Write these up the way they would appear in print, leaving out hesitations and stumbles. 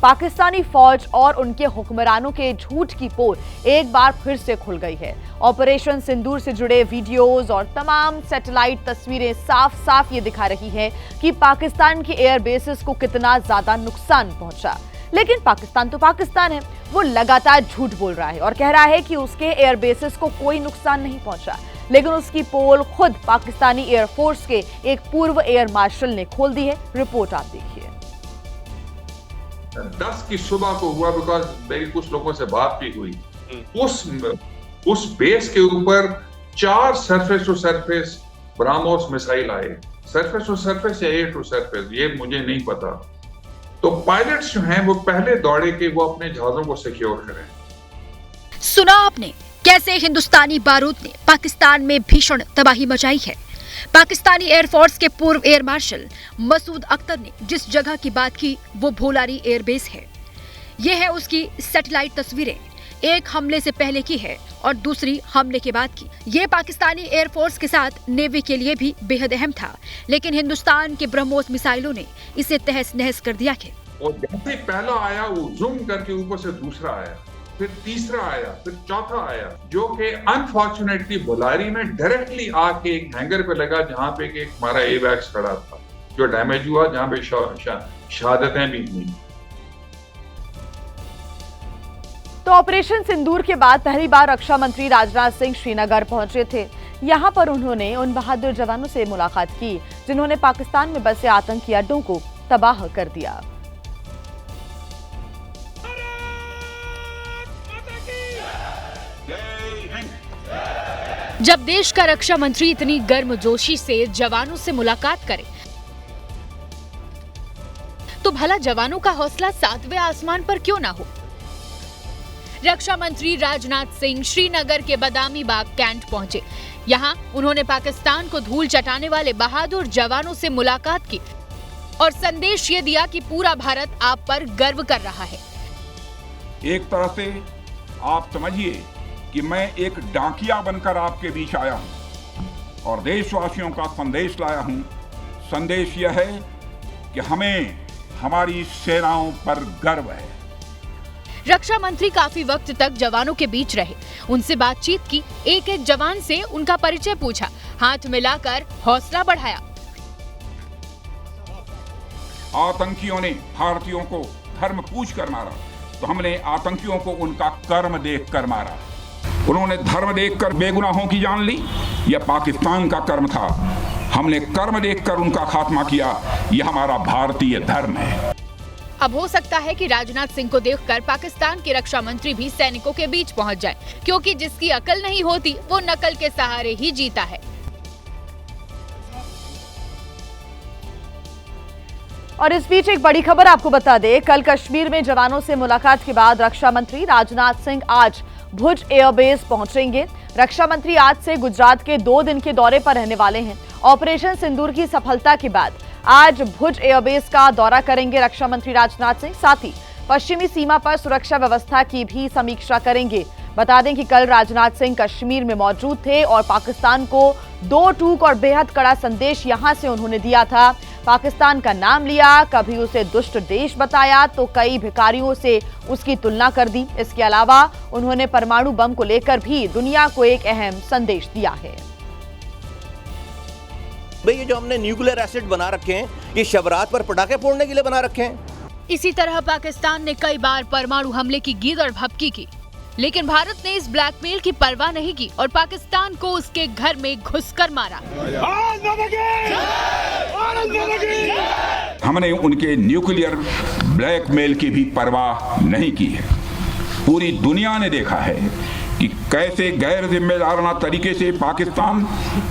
पाकिस्तानी फौज और उनके हुक्मरानों के झूठ की पोल एक बार फिर से खुल गई है। ऑपरेशन सिंदूर से जुड़े वीडियोस और तमाम सैटेलाइट तस्वीरें साफ साफ ये दिखा रही हैं कि पाकिस्तान के एयर बेसेस को कितना ज्यादा नुकसान पहुंचा। लेकिन पाकिस्तान तो पाकिस्तान है, वो लगातार झूठ बोल रहा है और कह रहा है कि उसके एयर बेसेस को कोई नुकसान नहीं पहुंचा, लेकिन उसकी पोल खुद पाकिस्तानी एयरफोर्स के एक पूर्व एयर मार्शल ने खोल दी है। रिपोर्ट आप देखिए। 10 की सुबह को हुआ, बिकॉज मेरी कुछ लोगों से बात भी हुई। उस बेस के ऊपर 4 surface to surface BrahMos missile आए। सरफेस टू सरफेस या एयर टू सरफेस ये मुझे नहीं पता। तो पायलट्स जो हैं वो पहले दौड़े कि वो अपने जहाजों को सिक्योर करें। सुना आपने कैसे हिंदुस्तानी बारूद ने पाकिस्तान में भीषण तबाही मचाई है। पाकिस्तानी एयरफोर्स के पूर्व एयर मार्शल मसूद अख्तर ने जिस जगह की बात की वो भोलारी एयरबेस है। यह है उसकी सैटेलाइट तस्वीरें, एक हमले से पहले की है और दूसरी हमले के बाद की। ये पाकिस्तानी एयरफोर्स के साथ नेवी के लिए भी बेहद अहम था, लेकिन हिंदुस्तान के ब्रह्मोस मिसाइलों ने इसे तहस नहस कर दिया है। और जैसे पहला आया वो जूम करके ऊपर से दूसरा आया, फिर तीसरा आया, फिर चौथा आया, जो कि अनफॉर्चुनेटली भोलारी में डायरेक्टली आके एक हैंगर पे लगा जहां पे एक हमारा एवैक्स खड़ा था, जो डैमेज हुआ, जहां पे शहादतें भी हुई। तो ऑपरेशन सिंदूर के बाद पहली बार रक्षा मंत्री राजनाथ सिंह श्रीनगर पहुंचे थे। यहां पर उन्होंने उन बहादुर जवानों से मुलाकात की जिन्होंने पाकिस्तान में बसे आतंकी अड्डों को तबाह कर दिया। जब देश का रक्षा मंत्री इतनी गर्मजोशी से जवानों से मुलाकात करे तो भला जवानों का हौसला 7वें आसमान पर क्यों ना हो। रक्षा मंत्री राजनाथ सिंह श्रीनगर के बदामी बाग कैंट पहुंचे। यहां उन्होंने पाकिस्तान को धूल चटाने वाले बहादुर जवानों से मुलाकात की और संदेश ये दिया कि पूरा भारत आप पर गर्व कर रहा है। एक तरह से आप समझिए कि मैं एक डाकिया बनकर आपके बीच आया हूं और देशवासियों का संदेश लाया हूं। संदेश यह है कि हमें हमारी सेनाओं पर गर्व है। रक्षा मंत्री काफी वक्त तक जवानों के बीच रहे, उनसे बातचीत की, एक एक जवान से उनका परिचय पूछा, हाथ मिलाकर हौसला बढ़ाया। आतंकियों ने भारतीयों को धर्म पूछ कर मारा तो हमने आतंकियों को उनका कर्म देखकर मारा। उन्होंने धर्म देखकर बेगुनाहों की जान ली, यह पाकिस्तान का कर्म था। हमने कर्म देखकर उनका खात्मा किया, यह हमारा भारतीय धर्म है। अब हो सकता है कि राजनाथ सिंह को देखकर पाकिस्तान के रक्षा मंत्री भी सैनिकों के बीच पहुंच जाए, क्योंकि जिसकी अकल नहीं होती वो नकल के सहारे ही जीता है। और इस बीच एक बड़ी खबर आपको बता दें, कल कश्मीर में जवानों से मुलाकात के बाद रक्षा मंत्री राजनाथ सिंह आज भुज एयरबेस पहुंचेंगे। रक्षा मंत्री आज से गुजरात के 2 दिन के दौरे पर रहने वाले हैं। ऑपरेशन सिंदूर की सफलता के बाद आज भुज एयरबेस का दौरा करेंगे रक्षा मंत्री राजनाथ सिंह। साथ ही पश्चिमी सीमा पर सुरक्षा व्यवस्था की भी समीक्षा करेंगे। बता दें कि कल राजनाथ सिंह कश्मीर में मौजूद थे और पाकिस्तान को 2 टूक और बेहद कड़ा संदेश यहां से उन्होंने दिया था। पाकिस्तान का नाम लिया, कभी उसे दुष्ट देश बताया तो कई भिखारियों से उसकी तुलना कर दी। इसके अलावा उन्होंने परमाणु बम को लेकर भी दुनिया को एक अहम संदेश दिया है। भाई ये जो हमने न्यूक्लियर एसिड बना रखे हैं, ये शवरात पर पटाखे फोड़ने के लिए बना रखे हैं। इसी तरह पाकिस्तान ने कई बार परमाणु हमले की गीदड़ भभकी की, लेकिन भारत ने इस ब्लैकमेल की परवाह नहीं की और पाकिस्तान को उसके घर में घुसकर मारा। हमने उनके न्यूक्लियर ब्लैकमेल की भी परवाह नहीं की है। पूरी दुनिया ने देखा है कि कैसे गैर जिम्मेदाराना तरीके से पाकिस्तान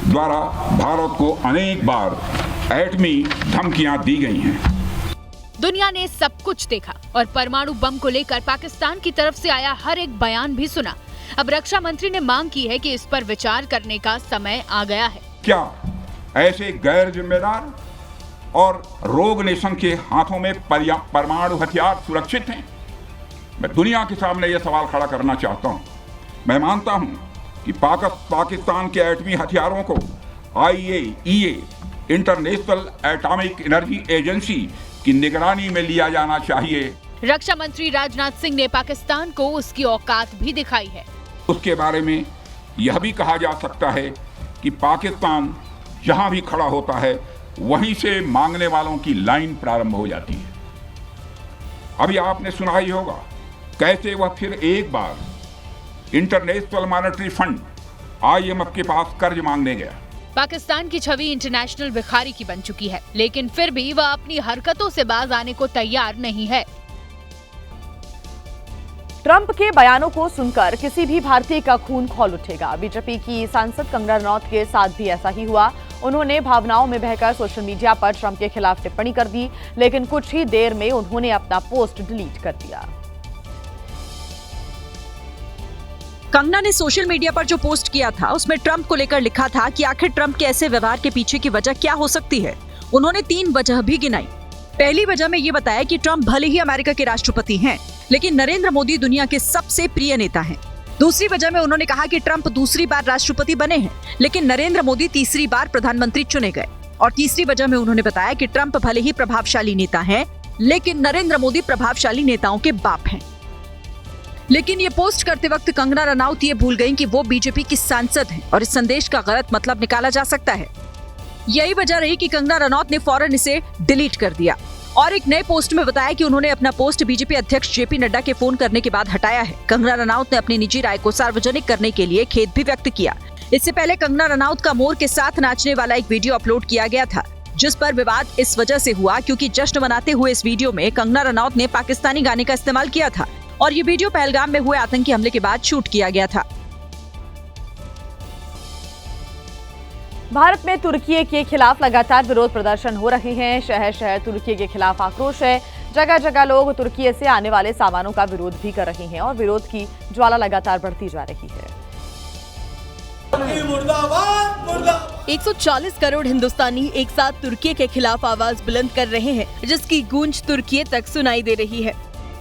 द्वारा भारत को अनेक बार एटमी धमकियां दी गई हैं। दुनिया ने सब कुछ देखा और परमाणु बम को लेकर पाकिस्तान की तरफ से आया हर एक बयान भी सुना। अब रक्षा मंत्री ने मांग की है कि इस पर विचार करने का समय आ गया है। क्या ऐसे गैर जिम्मेदार और रोग नेशन के हाथों में परमाणु हथियार सुरक्षित हैं? मैं दुनिया के सामने यह सवाल खड़ा करना चाहता हूं। मैं मानता हूं कि पाकिस्तान के एटमी हथियारों को IAEA international atomic energy agency की निगरानी में लिया जाना चाहिए। रक्षा मंत्री राजनाथ सिंह ने पाकिस्तान को उसकी औकात भी दिखाई है। उसके बारे में यह भी कहा जा सकता है कि पाकिस्तान जहां भी खड़ा होता है वहीं से मांगने वालों की लाइन प्रारंभ हो जाती है। अभी आपने सुना ही होगा कैसे वह फिर एक बार इंटरनेशनल मॉनेटरी फंड IMF के पास कर्ज मांगने गया। पाकिस्तान की छवि इंटरनेशनल भिखारी की बन चुकी है, लेकिन फिर भी वह अपनी हरकतों से बाज आने को तैयार नहीं है। ट्रंप के बयानों को सुनकर किसी भी भारतीय का खून खौल उठेगा। बीजेपी की सांसद कंगना रनौत के साथ भी ऐसा ही हुआ। उन्होंने भावनाओं में बहकर सोशल मीडिया पर ट्रंप के खिलाफ टिप्पणी कर दी, लेकिन कुछ ही देर में उन्होंने अपना पोस्ट डिलीट कर दिया। कंगना ने सोशल मीडिया पर जो पोस्ट किया था उसमें ट्रंप को लेकर लिखा था कि आखिर ट्रंप के ऐसे व्यवहार के पीछे की वजह क्या हो सकती है। उन्होंने 3 वजह भी गिनाई। पहली वजह में ये बताया कि ट्रंप भले ही अमेरिका के राष्ट्रपति हैं, लेकिन नरेंद्र मोदी दुनिया के सबसे प्रिय नेता हैं। दूसरी वजह में उन्होंने कहा कि ट्रंप दूसरी बार राष्ट्रपति बने हैं, लेकिन नरेंद्र मोदी तीसरी बार प्रधानमंत्री चुने गए। और तीसरी वजह में उन्होंने बताया कि ट्रंप भले ही प्रभावशाली नेता हैं, लेकिन नरेंद्र मोदी प्रभावशाली नेताओं के बाप हैं। लेकिन ये पोस्ट करते वक्त कंगना रनौत ये भूल गईं कि वो बीजेपी की सांसद हैं और इस संदेश का गलत मतलब निकाला जा सकता है। यही वजह रही कि कंगना रनौत ने फौरन इसे डिलीट कर दिया और एक नए पोस्ट में बताया कि उन्होंने अपना पोस्ट बीजेपी अध्यक्ष जेपी नड्डा के फोन करने के बाद हटाया है। कंगना रनौत ने अपनी निजी राय को सार्वजनिक करने के लिए खेद भी व्यक्त किया। इससे पहले कंगना रनौत का मोर के साथ नाचने वाला एक वीडियो अपलोड किया गया था, जिस पर विवाद इस वजह से हुआ क्योंकि जश्न मनाते हुए इस वीडियो में कंगना रनौत ने पाकिस्तानी गाने का इस्तेमाल किया था और ये वीडियो पहलगाम में हुए आतंकी हमले के बाद शूट किया गया था। भारत में तुर्की के खिलाफ लगातार विरोध प्रदर्शन हो रहे हैं। शहर शहर तुर्की के खिलाफ आक्रोश है। जगह जगह लोग तुर्की से आने वाले सामानों का विरोध भी कर रहे हैं और विरोध की ज्वाला लगातार बढ़ती जा रही है। 140 करोड़ हिंदुस्तानी एक साथ तुर्की के खिलाफ आवाज बुलंद कर रहे हैं, जिसकी गूंज तुर्की तक सुनाई दे रही है।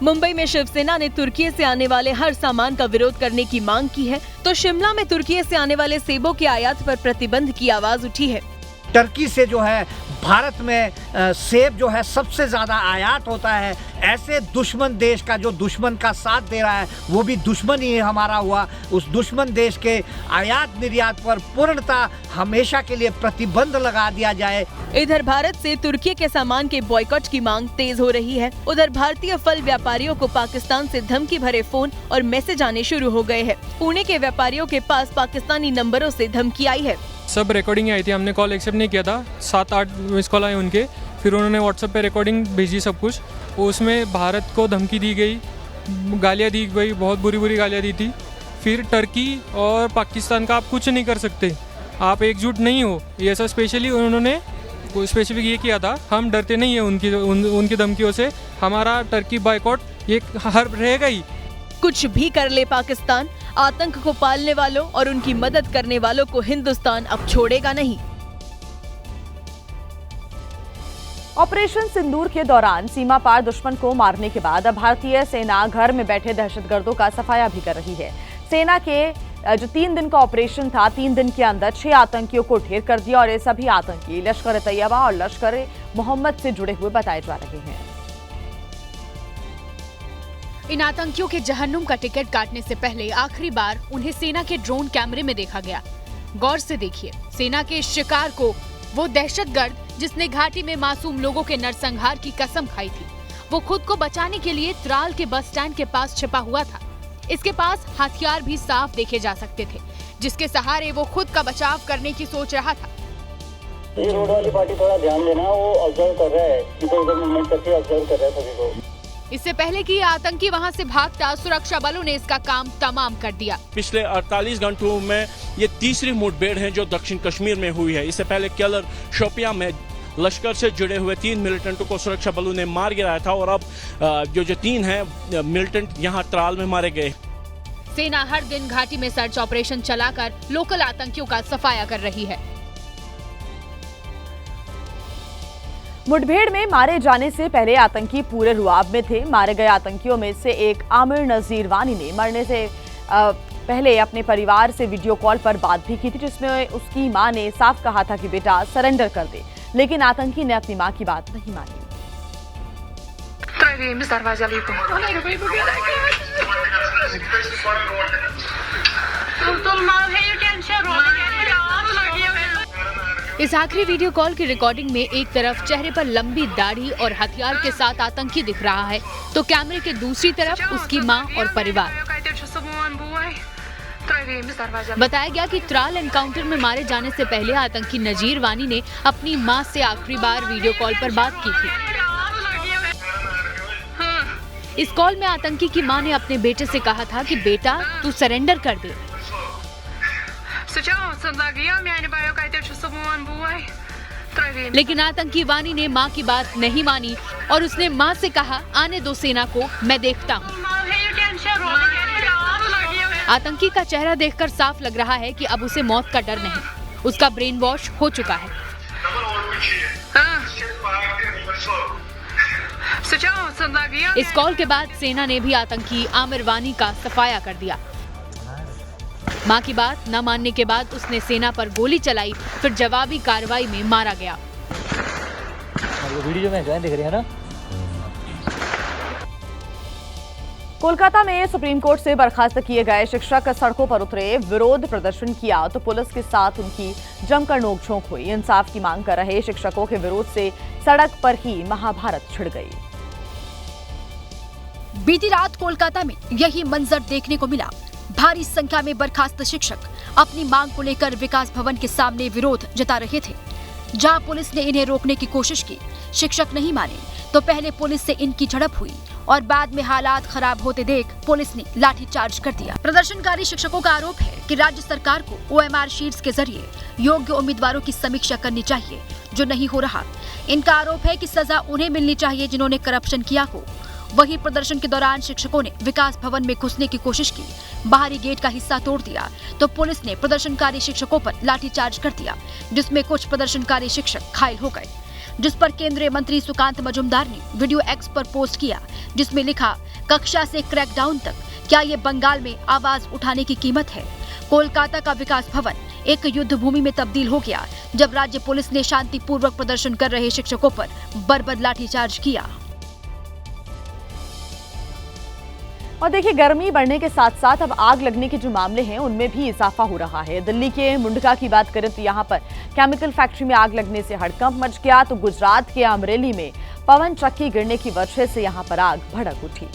मुंबई में शिवसेना ने तुर्की से आने वाले हर सामान का विरोध करने की मांग की है, तो शिमला में तुर्की से आने वाले सेबों के आयात पर प्रतिबंध की आवाज उठी है। टर्की से जो है भारत में सेब जो है सबसे ज्यादा आयात होता है। ऐसे दुश्मन देश का जो दुश्मन का साथ दे रहा है वो भी दुश्मन ही हमारा हुआ। उस दुश्मन देश के आयात निर्यात पर पूर्णतः हमेशा के लिए प्रतिबंध लगा दिया जाए। इधर भारत से तुर्की के सामान के बॉयकॉट की मांग तेज हो रही है। उधर भारतीय फल व्यापारियों को पाकिस्तान से धमकी भरे फोन और मैसेज आने शुरू हो गए हैं। पुणे के व्यापारियों के पास पाकिस्तानी नंबरों से धमकी आई है। सब रिकॉर्डिंग आई थी, हमने कॉल एक्सेप्ट नहीं किया था। 7-8 मिस कॉल आए उनके, फिर उन्होंने व्हाट्सएप पे रिकॉर्डिंग भेजी सब कुछ। उसमें भारत को धमकी दी गई, गालियाँ दी गई, बहुत बुरी बुरी गालियाँ दी थी। फिर टर्की और पाकिस्तान का आप कुछ नहीं कर सकते, आप एकजुट नहीं हो, ये ऐसा स्पेशली उन्होंने स्पेसिफिक ये किया था। हम डरते नहीं है उनकी धमकियों से, हमारा टर्की बॉयकॉट ये हर रहेगा ही। कुछ भी कर ले पाकिस्तान, आतंक को पालने वालों और उनकी मदद करने वालों को हिंदुस्तान अब छोड़ेगा नहीं। ऑपरेशन सिंदूर के दौरान सीमा पार दुश्मन को मारने के बाद अब भारतीय सेना घर में बैठे दहशतगर्दों का सफाया भी कर रही है। सेना के जो 3 दिन का ऑपरेशन था, 3 दिन के अंदर 6 आतंकियों को ढेर कर दिया और ये सभी आतंकी लश्कर तैयबा और लश्कर मोहम्मद से जुड़े हुए बताए जा रहे हैं। इन आतंकियों के जहन्नुम का टिकट काटने से पहले आखिरी बार उन्हें सेना के ड्रोन कैमरे में देखा गया। गौर से देखिए, सेना के इस शिकार को वो दहशतगर्द जिसने घाटी में मासूम लोगों के नरसंहार की कसम खाई थी, वो खुद को बचाने के लिए त्राल के बस स्टैंड के पास छिपा हुआ था। इसके पास हथियार भी साफ देखे जा सकते थे, जिसके सहारे वो खुद का बचाव करने की सोच रहा था। ये रोड वाली पार्टी थोड़ा ध्यान देना, वो ऑब्जर्व कर रहा है, इधर मूवमेंट करके ऑब्जर्व कर रहा है सभी को। इससे पहले कि आतंकी वहां से भागता, सुरक्षा बलों ने इसका काम तमाम कर दिया। पिछले 48 घंटों में ये तीसरी मुठभेड़ है जो दक्षिण कश्मीर में हुई है। इससे पहले केलर शोपियां में लश्कर से जुड़े हुए 3 मिलिटेंटों को सुरक्षा बलों ने मार गिराया था और अब जो 3 हैं मिलिटेंट यहां त्राल में मारे गए। सेना हर दिन घाटी में सर्च ऑपरेशन चलाकर लोकल आतंकियों का सफाया कर रही है। मुठभेड़ में मारे जाने से पहले आतंकी पूरे रुआब में थे। मारे गए आतंकियों में से एक आमिर नजीर वानी ने मरने से पहले अपने परिवार से वीडियो कॉल पर बात भी की थी, जिसमें उसकी मां ने साफ कहा था कि बेटा सरेंडर कर दे, लेकिन आतंकी ने अपनी मां की बात नहीं मानी। Travemos दरवाजा लेकर इस आखिरी वीडियो कॉल की रिकॉर्डिंग में एक तरफ चेहरे पर लंबी दाढ़ी और हथियार के साथ आतंकी दिख रहा है, तो कैमरे के दूसरी तरफ उसकी मां और परिवार। बताया गया कि त्राल एनकाउंटर में मारे जाने से पहले आतंकी नजीर वानी ने अपनी मां से आखिरी बार वीडियो कॉल पर बात की थी। इस कॉल में आतंकी की मां ने अपने बेटे से कहा था कि बेटा तू सरेंडर कर दे। लेकिन आतंकी वानी ने मां की बात नहीं मानी और उसने मां से कहा आने दो सेना को, मैं देखता हूं। आतंकी का चेहरा देखकर साफ लग रहा है कि अब उसे मौत का डर नहीं, उसका ब्रेन वॉश हो चुका है। इस कॉल के बाद सेना ने भी आतंकी आमिर वानी का सफाया कर दिया। मां की बात न मानने के बाद उसने सेना पर गोली चलाई, फिर जवाबी कार्रवाई में मारा गया। वीडियो में दिख रही है ना। कोलकाता में सुप्रीम कोर्ट से बर्खास्त किए गए शिक्षक सड़कों पर उतरे, विरोध प्रदर्शन किया तो पुलिस के साथ उनकी जमकर नोकझोंक हुई। इंसाफ की मांग कर रहे शिक्षकों के विरोध से सड़क पर ही महाभारत छिड़ गई। बीती रात कोलकाता में यही मंजर देखने को मिला। भारी संख्या में बर्खास्त शिक्षक अपनी मांग को लेकर विकास भवन के सामने विरोध जता रहे थे। जहां पुलिस ने इन्हें रोकने की कोशिश की, शिक्षक नहीं माने तो पहले पुलिस से इनकी झड़प हुई और बाद में हालात खराब होते देख पुलिस ने लाठीचार्ज कर दिया। प्रदर्शनकारी शिक्षकों का आरोप है कि राज्य सरकार को OMR शीट्स के जरिए योग्य उम्मीदवारों की समीक्षा करनी चाहिए, जो नहीं हो रहा। इनका आरोप है कि सजा उन्हें मिलनी चाहिए जिन्होंने करप्शन किया हो। वहीं प्रदर्शन के दौरान शिक्षकों ने विकास भवन में घुसने की कोशिश की, बाहरी गेट का हिस्सा तोड़ दिया तो पुलिस ने प्रदर्शनकारी शिक्षकों पर लाठीचार्ज कर दिया, जिसमें कुछ प्रदर्शनकारी शिक्षक घायल हो गए। जिस पर केंद्रीय मंत्री सुकांत मजुमदार ने वीडियो एक्स पर पोस्ट किया, जिसमें लिखा, कक्षा से क्रैकडाउन तक, क्या ये बंगाल में आवाज उठाने की कीमत है? कोलकाता का विकास भवन एक युद्ध भूमि में तब्दील हो गया जब राज्य पुलिस ने शांतिपूर्वक प्रदर्शन कर रहे शिक्षकों पर बर्बर लाठीचार्ज किया। और देखिए, गर्मी बढ़ने के साथ साथ अब आग लगने के जो मामले हैं उनमें भी इजाफा हो रहा है। दिल्ली के मुंडका की बात करें तो यहाँ पर केमिकल फैक्ट्री में आग लगने से हड़कंप मच गया, तो गुजरात के अमरेली में पवन चक्की गिरने की वजह से यहाँ पर आग भड़क उठी।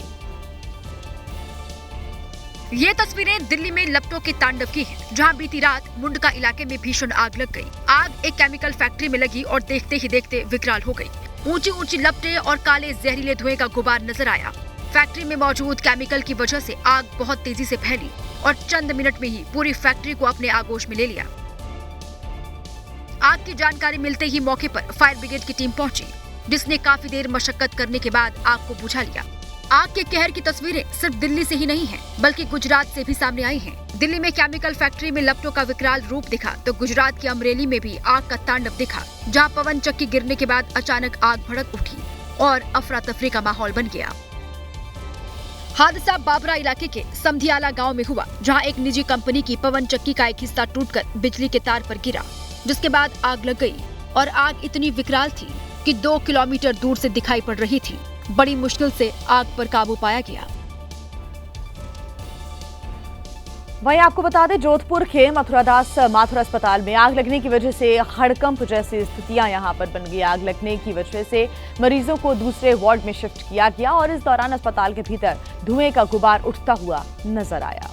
ये तस्वीरें दिल्ली में लपटों के तांडव की हैं, जहां बीती रात मुंडका इलाके में भीषण आग लग गई। आग एक केमिकल फैक्ट्री में लगी और देखते ही देखते विकराल हो गई। ऊंची ऊंची लपटें और काले जहरीले धुएं का गुबार नजर आया। फैक्ट्री में मौजूद केमिकल की वजह से आग बहुत तेजी से फैली और चंद मिनट में ही पूरी फैक्ट्री को अपने आगोश में ले लिया। आग की जानकारी मिलते ही मौके पर फायर ब्रिगेड की टीम पहुंची, जिसने काफी देर मशक्कत करने के बाद आग को बुझा लिया। आग के कहर की तस्वीरें सिर्फ दिल्ली से ही नहीं हैं, बल्कि गुजरात से भी सामने आई हैं। दिल्ली में केमिकल फैक्ट्री में लपटों का विकराल रूप दिखा तो गुजरात के अमरेली में भी आग का तांडव दिखा, जहां पवन चक्की गिरने के बाद अचानक आग भड़क उठी और अफरा तफरी का माहौल बन गया। हादसा बाबरा इलाके के समधियाला गांव में हुआ, जहां एक निजी कंपनी की पवन चक्की का एक हिस्सा टूटकर बिजली के तार पर गिरा, जिसके बाद आग लग गई और आग इतनी विकराल थी कि 2 किलोमीटर दूर से दिखाई पड़ रही थी। बड़ी मुश्किल से आग पर काबू पाया गया। वहीं आपको बता दें, जोधपुर के मथुरादास माथुर अस्पताल में आग लगने की वजह से हड़कंप जैसी स्थितियां यहां पर बन गई। आग लगने की वजह से मरीजों को दूसरे वार्ड में शिफ्ट किया गया और इस दौरान अस्पताल के भीतर धुएं का गुबार उठता हुआ नजर आया।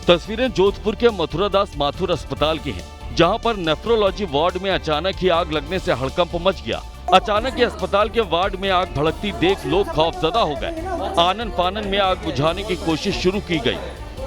तस्वीरें जोधपुर के मथुरादास माथुर अस्पताल की हैं, जहां पर नेफ्रोलॉजी वार्ड में अचानक ही आग लगने से हड़कंप मच गया। अचानक ही अस्पताल के वार्ड में आग भड़कती देख लोग खौफजदा हो गए। आनन फानन में आग बुझाने की कोशिश शुरू की गई।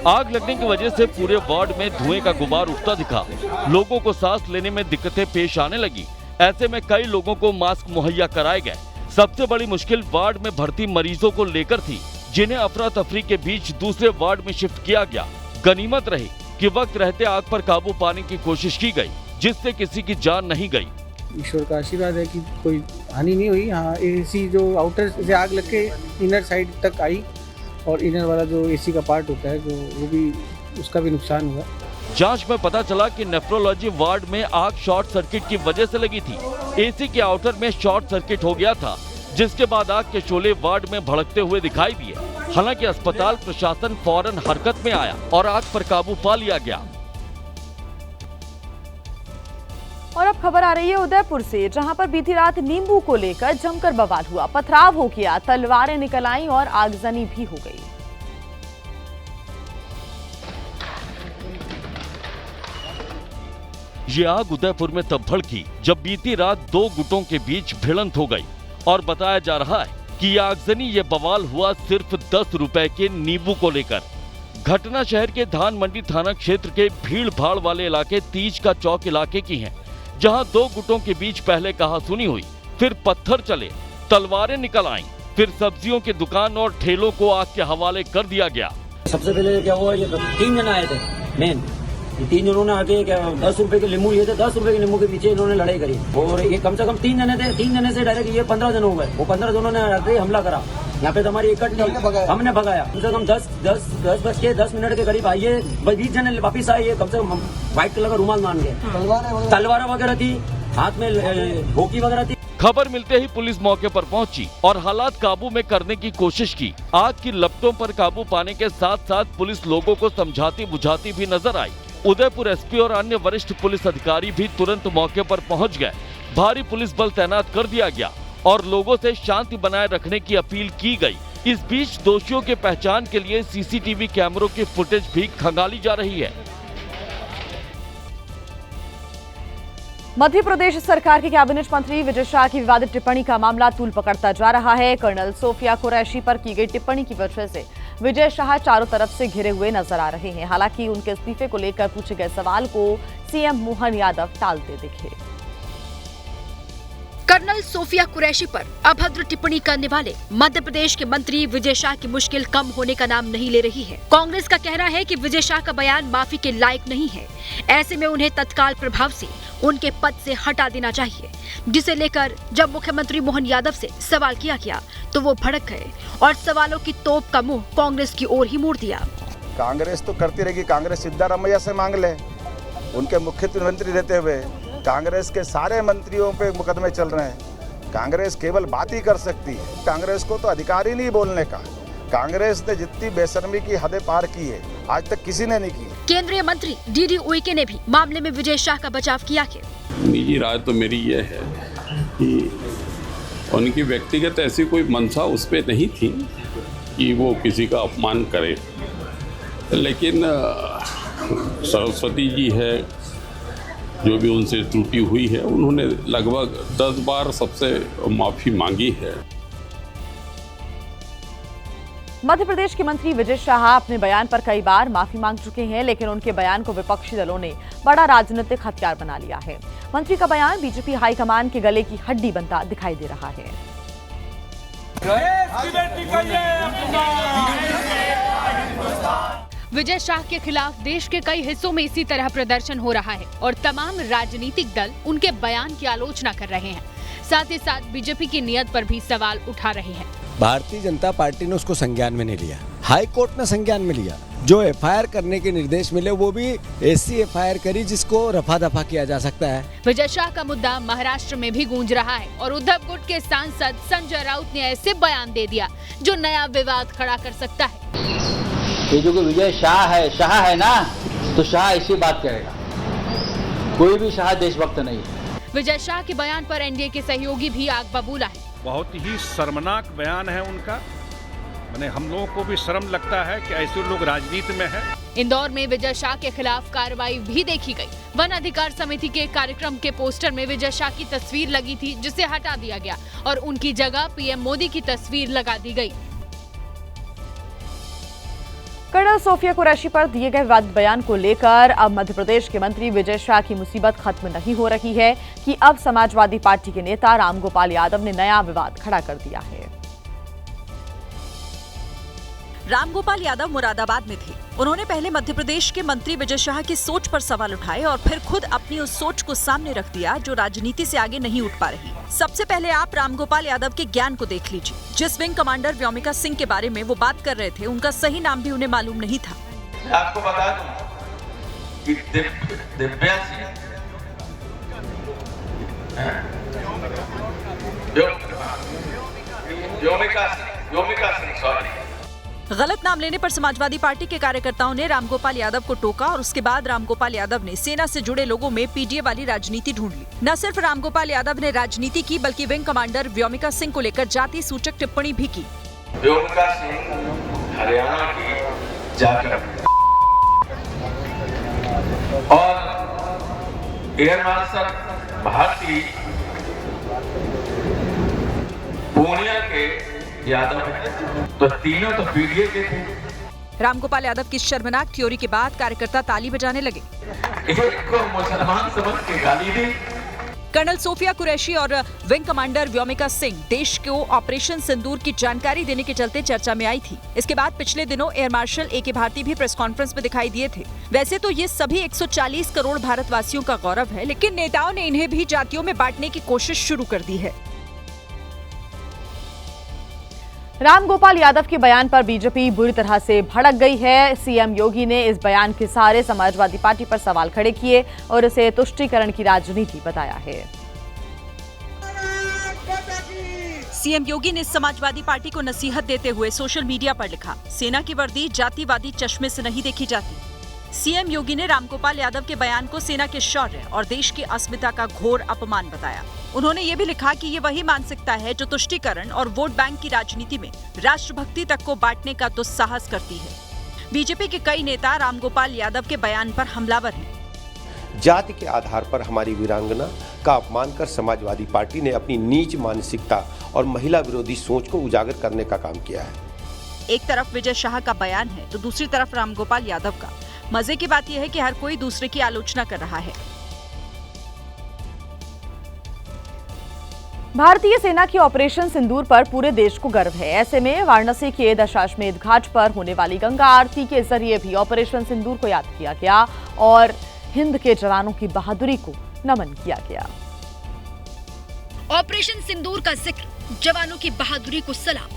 आग लगने की वजह से पूरे वार्ड में धुएं का गुबार उठता दिखा। लोगों को सांस लेने में दिक्कतें पेश आने लगी। ऐसे में कई लोगों को मास्क मुहैया कराए गए। सबसे बड़ी मुश्किल वार्ड में भर्ती मरीजों को लेकर थी, जिन्हें अफरा तफरी के बीच दूसरे वार्ड में शिफ्ट किया गया। गनीमत रही कि वक्त रहते आग पर काबू पाने की कोशिश की गई, जिससे किसी की जान नहीं गई। ईश्वर का आशीर्वाद है कि कोई हानि नहीं हुई। हाँ, एसी जो आउटर से आग लग के इनर साइड तक आई और इनर वाला जो एसी का पार्ट होता है जो वो भी उसका भी नुकसान हुआ। जांच में पता चला कि नेफ्रोलॉजी वार्ड में आग शॉर्ट सर्किट की वजह से लगी थी। एसी के आउटर में शॉर्ट सर्किट हो गया था, जिसके बाद आग के शोले वार्ड में भड़कते हुए दिखाई दिए। हालांकि अस्पताल प्रशासन फौरन हरकत में आया और आग पर काबू पा लिया गया। और अब खबर आ रही है उदयपुर से, जहां पर बीती रात नींबू को लेकर जमकर बवाल हुआ। पथराव हो गया, तलवारें निकल आईं और आगजनी भी हो गई। ये आग उदयपुर में तब भड़की जब बीती रात दो गुटों के बीच भिड़ंत हो गई और बताया जा रहा है कि ये आगजनी ये बवाल हुआ सिर्फ 10 रुपए के नींबू को लेकर। घटना शहर के धान मंडी थाना क्षेत्र के भीड़ भाड़ वाले इलाके तीज का चौक इलाके की है, जहां दो गुटों के बीच पहले कहासुनी हुई, फिर पत्थर चले, तलवारें निकल आईं, फिर सब्जियों की दुकान और ठेलों को आग के हवाले कर दिया गया। सबसे पहले क्या हुआ, ये 3 जन आए थे मेन, 3 जनों ने आके 10 रुपए के नींबू लिए थे, 10 रुपए के नींबू के पीछे इन्होंने लड़ाई करी और ये कम से कम 3 जने थे। 3 जने से डायरेक्ट ये 15 जन हो गए। वो 15 जनों ने आके हमला करा। यहाँ पे तो हमारी इकट्ठी हमने भगाया। कम से कम 10 के करीब आइए, 20 जने वापिस आए। कम से कम व्हाइट कलर का रुमाल मान के तलवार वगैरह थी, हाथ में भोकी वगैरह थी। खबर मिलते ही पुलिस मौके पर पहुंची और हालात काबू में करने की कोशिश की। आग की लपटों पर काबू पाने के साथ साथ पुलिस लोगों को समझाती बुझाती भी नजर आई। उदयपुर एसपी और अन्य वरिष्ठ पुलिस अधिकारी भी तुरंत मौके पर पहुंच गए। भारी पुलिस बल तैनात कर दिया गया और लोगों से शांति बनाए रखने की अपील की गई। इस बीच दोषियों के पहचान के लिए सीसीटीवी कैमरों की फुटेज भी खंगाली जा रही है। मध्य प्रदेश सरकार के कैबिनेट मंत्री विजय शाह की विवादित टिप्पणी का मामला तूल पकड़ता जा रहा है। कर्नल सोफिया कुरैशी पर की गई टिप्पणी की वजह से विजय शाह चारों तरफ से घिरे हुए नजर आ रहे हैं। हालांकि उनके इस्तीफे को लेकर पूछे गए सवाल को सीएम मोहन यादव टालते दिखे। कर्नल सोफिया कुरैशी पर अभद्र टिप्पणी करने वाले मध्य प्रदेश के मंत्री विजय शाह की मुश्किल कम होने का नाम नहीं ले रही है। कांग्रेस का कहना है कि विजय शाह का बयान माफी के लायक नहीं है। ऐसे में उन्हें तत्काल प्रभाव से उनके पद से हटा देना चाहिए, जिसे लेकर जब मुख्यमंत्री मोहन यादव से सवाल किया गया तो वो भड़क गए और सवालों की तोप का मुंह कांग्रेस की ओर ही मोड़ दिया। कांग्रेस तो करती रहेगी, कांग्रेस सिद्धारमैया से मांग ले। उनके मुख्यमंत्री रहते हुए कांग्रेस के सारे मंत्रियों पे मुकदमे चल रहे हैं। कांग्रेस केवल बात ही कर सकती है, कांग्रेस को तो अधिकार ही नहीं बोलने का। कांग्रेस ने जितनी बेशर्मी की हदें पार की है आज तक किसी ने नहीं की। केंद्रीय मंत्री डीडी उइके ने भी मामले में विजय शाह का बचाव किया है। निजी राय तो मेरी ये है कि उनकी व्यक्तिगत ऐसी कोई मंशा उस पर नहीं थी कि वो किसी का अपमान करे, लेकिन सरस्वती जी है जो भी उनसे त्रुटि हुई है, उन्होंने लगभग 10 बार सबसे माफी मांगी है। मध्य प्रदेश के मंत्री विजय शाह अपने बयान पर कई बार माफी मांग चुके हैं, लेकिन उनके बयान को विपक्षी दलों ने बड़ा राजनीतिक हथियार बना लिया है। मंत्री का बयान बीजेपी हाईकमान के गले की हड्डी बनता दिखाई दे रहा है। विजय शाह के खिलाफ देश के कई हिस्सों में इसी तरह प्रदर्शन हो रहा है और तमाम राजनीतिक दल उनके बयान की आलोचना कर रहे हैं। साथ ही साथ बीजेपी की नीयत पर भी सवाल उठा रहे हैं। भारतीय जनता पार्टी ने उसको संज्ञान में नहीं लिया, हाई कोर्ट ने संज्ञान में लिया। जो एफआईआर करने के निर्देश मिले वो भी ऐसी एफआईआर करी जिसको रफा दफा किया जा सकता है। विजय शाह का मुद्दा महाराष्ट्र में भी गूंज रहा है और उद्धव गुट के सांसद संजय राउत ने ऐसे बयान दे दिया जो नया विवाद खड़ा कर सकता है। ये जो विजय शाह है ना, तो शाह इसी बात करेगा, कोई भी शाह देशभक्त नहीं है। विजय शाह के बयान पर एनडीए के सहयोगी भी आग बबूला है। बहुत ही शर्मनाक बयान है उनका। मैंने हम लोगों को भी शर्म लगता है कि ऐसे लोग राजनीति में हैं। इंदौर में विजय शाह के खिलाफ कार्रवाई भी देखी गई। वन अधिकार समिति के कार्यक्रम के पोस्टर में विजय शाह की तस्वीर लगी थी, जिसे हटा दिया गया और उनकी जगह पीएम मोदी की तस्वीर लगा दी गई। कर्नल सोफिया कुरैशी पर दिए गए विवादित बयान को लेकर अब मध्य प्रदेश के मंत्री विजय शाह की मुसीबत खत्म नहीं हो रही है कि अब समाजवादी पार्टी के नेता रामगोपाल यादव ने नया विवाद खड़ा कर दिया है। रामगोपाल यादव मुरादाबाद में थे। उन्होंने पहले मध्य प्रदेश के मंत्री विजय शाह की सोच पर सवाल उठाए और फिर खुद अपनी उस सोच को सामने रख दिया जो राजनीति से आगे नहीं उठ पा रही। सबसे पहले आप रामगोपाल यादव के ज्ञान को देख लीजिए। जिस विंग कमांडर व्योमिका सिंह के बारे में वो बात कर रहे थे, उनका सही नाम भी उन्हें मालूम नहीं था। आपको बता दूं कि दिव्या सिंह व्योमिका सिंह सॉरी। गलत नाम लेने पर समाजवादी पार्टी के कार्यकर्ताओं ने रामगोपाल यादव को टोका और उसके बाद रामगोपाल यादव ने सेना से जुड़े लोगों में पीडीए वाली राजनीति ढूंढ ली। न सिर्फ रामगोपाल यादव ने राजनीति की बल्कि विंग कमांडर व्योमिका सिंह को लेकर जाति सूचक टिप्पणी भी की। व्योमिका सिंह हरियाणा की जाकर और एयर मार्शल भारती पूर्णिया के यादव हैं, तो तीनों तो पीडीए के थे। रामगोपाल यादव की शर्मनाक थ्योरी के बाद कार्यकर्ता ताली बजाने लगे। एक को मुसलमान समझ के गाली दी। कर्नल सोफिया कुरैशी और विंग कमांडर व्योमिका सिंह देश को ऑपरेशन सिंदूर की जानकारी देने के चलते चर्चा में आई थी। इसके बाद पिछले दिनों एयर मार्शल ए.के. भारती भी प्रेस कॉन्फ्रेंस में दिखाई दिए थे। वैसे तो ये सभी 140 करोड़ भारतवासियों का गौरव है, लेकिन नेताओं ने इन्हें भी जातियों में बांटने की कोशिश शुरू कर दी है। रामगोपाल यादव के बयान पर बीजेपी बुरी तरह से भड़क गई है। सीएम योगी ने इस बयान के सहारे समाजवादी पार्टी पर सवाल खड़े किए और इसे तुष्टीकरण की राजनीति बताया है। सीएम योगी ने समाजवादी पार्टी को नसीहत देते हुए सोशल मीडिया पर लिखा, सेना की वर्दी जातिवादी चश्मे से नहीं देखी जाती। सीएम योगी ने रामगोपाल यादव के बयान को सेना के शौर्य और देश की अस्मिता का घोर अपमान बताया। उन्होंने ये भी लिखा कि ये वही मानसिकता है जो तुष्टीकरण और वोट बैंक की राजनीति में राष्ट्रभक्ति तक को बांटने का दुस्साहस करती है। बीजेपी के कई नेता रामगोपाल यादव के बयान पर हमलावर हैं। जाति के आधार पर हमारी वीरांगना का अपमान कर समाजवादी पार्टी ने अपनी नीच मानसिकता और महिला विरोधी सोच को उजागर करने का काम किया है। एक तरफ विजय शाह का बयान है तो दूसरी तरफ रामगोपाल यादव का। मजे की बात यह है कि हर कोई दूसरे की आलोचना कर रहा है। भारतीय सेना की ऑपरेशन सिंदूर पर पूरे देश को गर्व है। ऐसे में वाराणसी के दशाश्वमेध घाट पर होने वाली गंगा आरती के जरिए भी ऑपरेशन सिंदूर को याद किया गया और हिंद के जवानों की बहादुरी को नमन किया गया। ऑपरेशन सिंदूर का जिक्र, जवानों की बहादुरी को सलाम,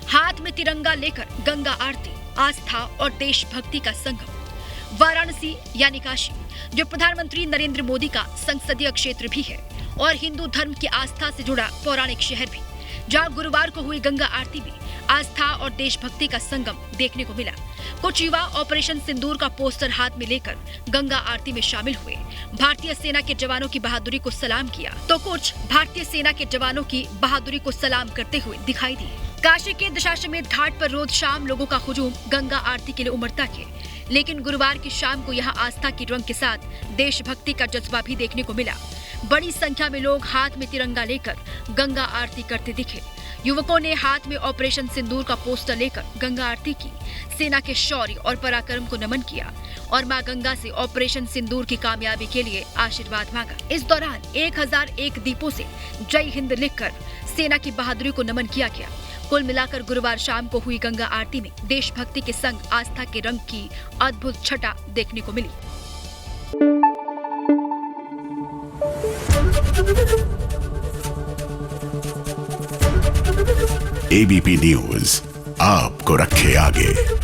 हाथ में तिरंगा लेकर गंगा आरती, आस्था और देशभक्ति का संगम। वाराणसी यानी काशी, जो प्रधानमंत्री नरेंद्र मोदी का संसदीय क्षेत्र भी है और हिंदू धर्म की आस्था से जुड़ा पौराणिक शहर भी, जहां गुरुवार को हुई गंगा आरती में आस्था और देशभक्ति का संगम देखने को मिला। कुछ युवा ऑपरेशन सिंदूर का पोस्टर हाथ में लेकर गंगा आरती में शामिल हुए, भारतीय सेना के जवानों की बहादुरी को सलाम किया, तो कुछ भारतीय सेना के जवानों की बहादुरी को सलाम करते हुए दिखाई दिए। काशी के दशाश्वमेध घाट पर रोज शाम लोगों का हुजूम गंगा आरती के लिए उमड़ता है, लेकिन गुरुवार की शाम को यहाँ आस्था की रंग के साथ देशभक्ति का जज्बा भी देखने को मिला। बड़ी संख्या में लोग हाथ में तिरंगा लेकर गंगा आरती करते दिखे। युवकों ने हाथ में ऑपरेशन सिंदूर का पोस्टर लेकर गंगा आरती की, सेना के शौर्य और पराक्रम को नमन किया और मां गंगा से ऑपरेशन सिंदूर की कामयाबी के लिए आशीर्वाद मांगा। इस दौरान 1001 दीपों से जय हिंद लिखकर सेना की बहादुरी को नमन किया गया। कुल मिलाकर गुरुवार शाम को हुई गंगा आरती में देशभक्ति के संग आस्था के रंग की अद्भुत छटा देखने को मिली। एबीपी न्यूज आपको रखे आगे।